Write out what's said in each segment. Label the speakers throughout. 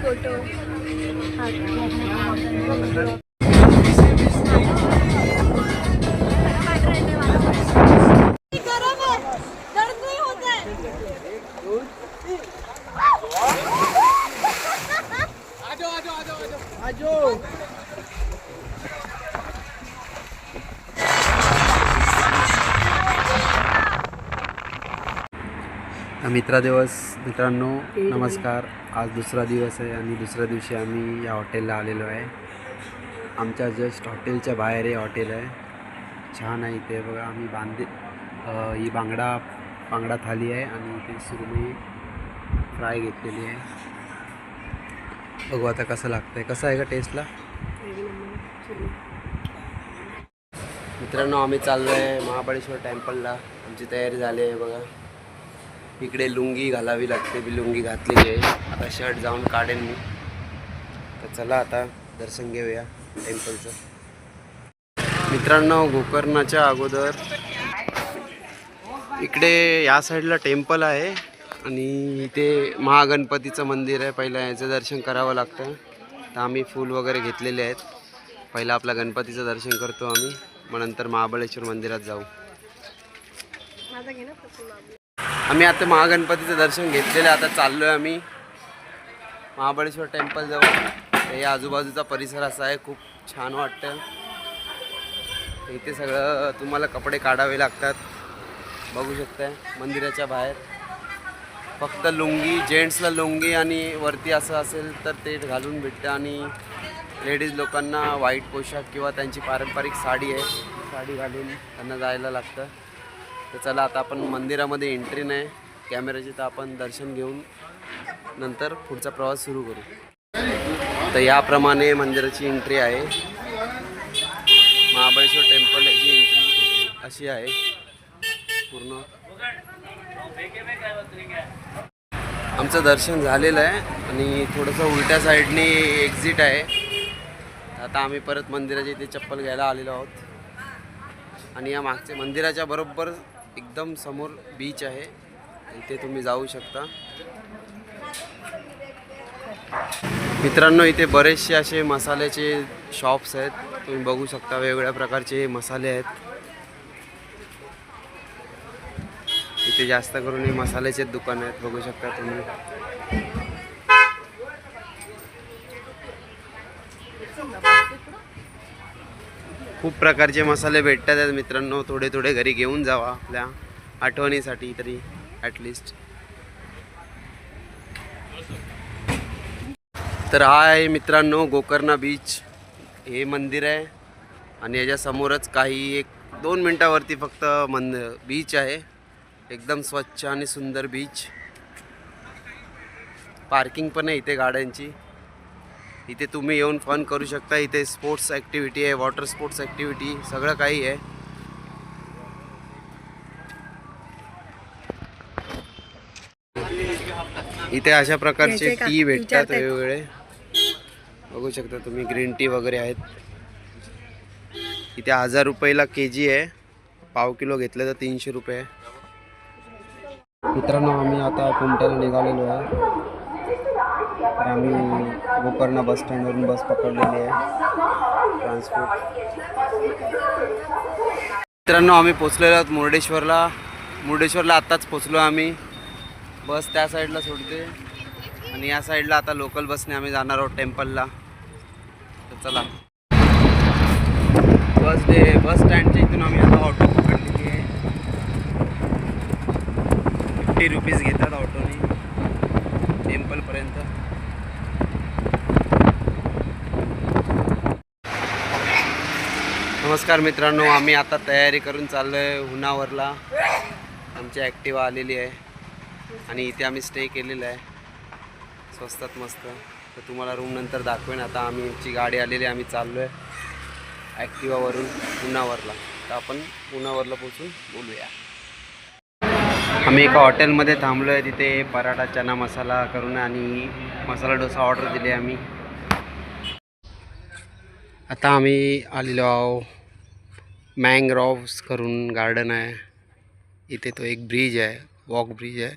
Speaker 1: Photo
Speaker 2: मित्रांनो नमस्कार. आज दुसरा दिवस आहे आणि दुसऱ्या दिवशी आम्ही या हॉटेलला आलेलो आहे. आमच्या जस्ट हॉटेलच्या बाहेर हे हॉटेल आहे. छान आहे इथे बघा. आम्ही ही बांगडा थाली आहे आणि इथे सुरमई फ्राय घेतलेली आहे. बघू आता कसं लागतं आहे. कसं आहे का टेस्टला. मित्रांनो आम्ही चाललो आहे महाबळेश्वर टेम्पलला. आमची तयारी झाली आहे बघा. इकडे लुंगी घालावी लागते. मी लुंगी घातलेली आहे. आता शर्ट जाऊन काढेन मी. तर चला आता दर्शन घेऊया टेम्पलचं. मित्रांनो गोकर्णाच्या अगोदर इकडे या साईडला टेम्पल आहे आणि इथे महागणपतीचं मंदिर आहे. पहिलं याचं दर्शन करावं लागतं. तर आम्ही फूल वगैरे घेतलेले आहेत. पहिलं आपल्या गणपतीचं दर्शन करतो आम्ही, मग नंतर महाबळेश्वर मंदिरात जाऊ. आम्ही आता महागणपतीचं दर्शन घेतलेलं आहे. आता चाललो आहे आम्ही महाबळेश्वर टेम्पल जाऊ. हे आजूबाजूचा परिसर असा आहे, खूप छान वाटतं. इथे सगळं तुम्हाला कपडे काढावे लागतात. बघू शकताय मंदिराच्या बाहेर फक्त लुंगी, जेंट्सला लुंगी आणि वरती असं असेल तर ते घालून भेटतं. आणि लेडीज लोकांना व्हाईट पोशाख किंवा त्यांची पारंपरिक साडी आहे, साडी घालून त्यांना जायला लागतं. तर चला आता आपण मंदिरामध्ये एंट्री नाही कॅमेऱ्याची, तर आपण दर्शन घेऊन नंतर पुढचा प्रवास सुरू करू. तर याप्रमाणे मंदिराची एंट्री आहे. महाबळेश्वर टेम्पलची एंट्री अशी आहे पूर्ण. आमचं दर्शन झालेलं आहे आणि थोडंसं उलट्या साईडने एक्झिट आहे. आता आम्ही परत मंदिराच्या इथे चप्पल घ्यायला आलेलो आहोत. आणि या मागच्या मंदिराच्या बरोबर एकदम समोर बीच आहे, इथे तुम्ही जाऊ शकता. मित्रांनो इथे बरेचसे असे मसाल्याचे शॉप्स आहेत. तुम्ही बघू शकता वेगवेगळ्या प्रकारचे मसाले आहेत. इथे जास्त करून हे मसाल्याचे दुकान आहेत, बघू शकता तुम्ही. खूप प्रकारचे मसाले भेटतात आहेत मित्रांनो. थोडे थोडे घरी घेऊन जावा आपल्या आठवणीसाठी तरी ॲटलिस्ट. तर हा आहे मित्रांनो गोकर्णा बीच. हे मंदिर आहे आणि याच्या समोरच काही 1-2 मिनटावरती फक्त बीच आहे. एकदम स्वच्छ आणि सुंदर बीच. पार्किंग पण आहे इथे गाड्यांची. इथे तुम्ही येऊन फन करू शकता. इथे स्पोर्ट्स ॲक्टिव्हिटी आहे, वॉटर स्पोर्ट्स ॲक्टिव्हिटी सगळं काही आहे. इथे अशा प्रकारचे टी भेटतात वेगवेगळे, बघू शकता तुम्ही. ग्रीन टी वगैरे आहेत. इथे 1000 रुपयाला केजी आहे. पाव किलो घेतलं तर 300 रुपये. मित्रांनो आम्ही आता कुमट्याला निघालेलो आहे. तर आम्ही गोकर्णा बस स्टँडवरून बस पकडलेली आहे ट्रान्सपोर्ट. मित्रांनो आम्ही पोचलेलो आहोत मुर्डेश्वरला आत्ताच पोचलो आम्ही. बस त्या साईडला सोडते आणि या साईडला आता लोकल बसने आम्ही जाणार आहोत टेम्पलला. तर चला. बस स्टँडच्या इथून आम्ही आता ऑटो पकडलेली आहे. 50 रुपीज घेतात ऑटोने टेम्पलपर्यंत. नमस्कार मित्रांनो, आम्ही आता तयारी करून चाललो आहे हुनावरला. आमची ॲक्टिवा आलेली आहे आणि इथे आम्ही स्टे केलेला आहे स्वस्तात मस्त. तर तुम्हाला रूम नंतर दाखवेन. आता आमची गाडी आलेली आहे, आम्ही चाललो आहे ॲक्टिवावरून हुनावरला. तर आपण हुनावरला पोचून बोलूया. आम्ही एका हॉटेलमध्ये थांबलो आहे. तिथे पराठा चना मसाला करून आणि मसाला डोसा ऑर्डर दिले आम्ही. आता आम्ही आलेलो आहो मँग्रोव्स करून गार्डन आहे. इथे तो एक ब्रिज आहे वॉक ब्रिज आहे,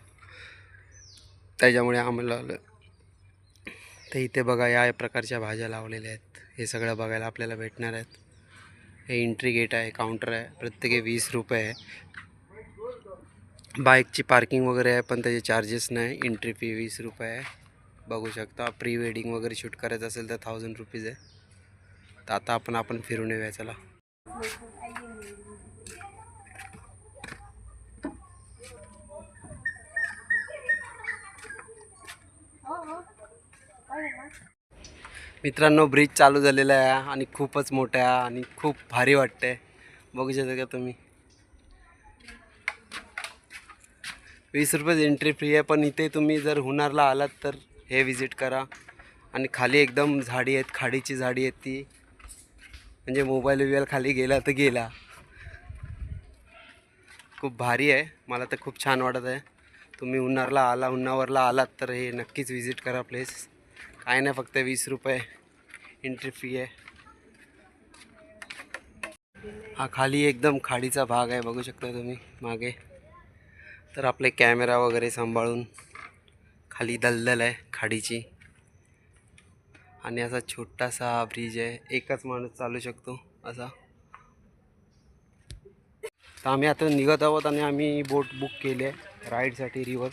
Speaker 2: त्याच्यामुळे आम्हाला आलं. तर इथे बघा या प्रकारच्या भाज्या लावलेल्या आहेत. हे सगळं बघायला आपल्याला भेटणार आहेत. हे एंट्री गेट आहे, काउंटर आहे, प्रत्येकी 20 रुपये आहे. बाईकची पार्किंग वगैरे आहे पण त्याचे चार्जेस नाही. एंट्री फी 20 रुपये आहे. बघू शकता. प्री वेडिंग वगैरे शूट करायचं असेल तर 1000 रुपीज आहे. तर आता आपण फिरून येऊया चला. मित्रांनो, ब्रिज चालू झालेला आहे आणि खूपच मोठा आहे आणि खूप भारी वाटतंय. बघू शकता का तुम्ही. 20 रुपये एंट्री फ्री आहे, पण इथे तुम्ही जर हुनारला आलात तर हे विजिट करा. आणि खाली एकदम झाडी आहेत, खाडीची झाडी आहेत ती, म्हणजे मोबाईल खाली गेला तर गेला. खूप भारी आहे, मला तर खूप छान वाटत आहे. तुम्ही हुन्नावरला आलात तर हे नक्कीच विजिट करा प्लेस. काय नाही, फक्त 20 रुपये एंट्री फी आहे. हा खाली एकदम खाडीचा भाग आहे, बघू शकता तुम्ही मागे. तर आपले कॅमेरा वगैरे सांभाळून. खाली दलदल आहे खाडीची आणि असा छोटासा ब्रिज आहे, एकच माणूस चालू शकतो असा. तर आम्ही आता निघत आहोत आणि आम्ही बोट बुक केली आहे राईडसाठी, रिव्हर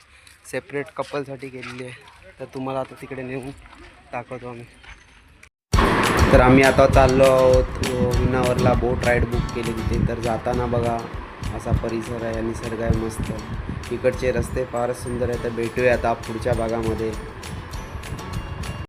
Speaker 2: सेपरेट कपलसाठी केलेली आहे. तर तुम्हाला आता तिकडे नेऊन दाखवतो आम्ही. तर आम्ही आता चाललो आहोत हुन्नावरला. बोट राईड बुक केली तिथे. तर जाताना बघा असा परिसर आहे, निसर्ग आहे मस्त. इकडचे रस्ते फारच सुंदर आहे. तर भेटूया आता पुढच्या भागामध्ये.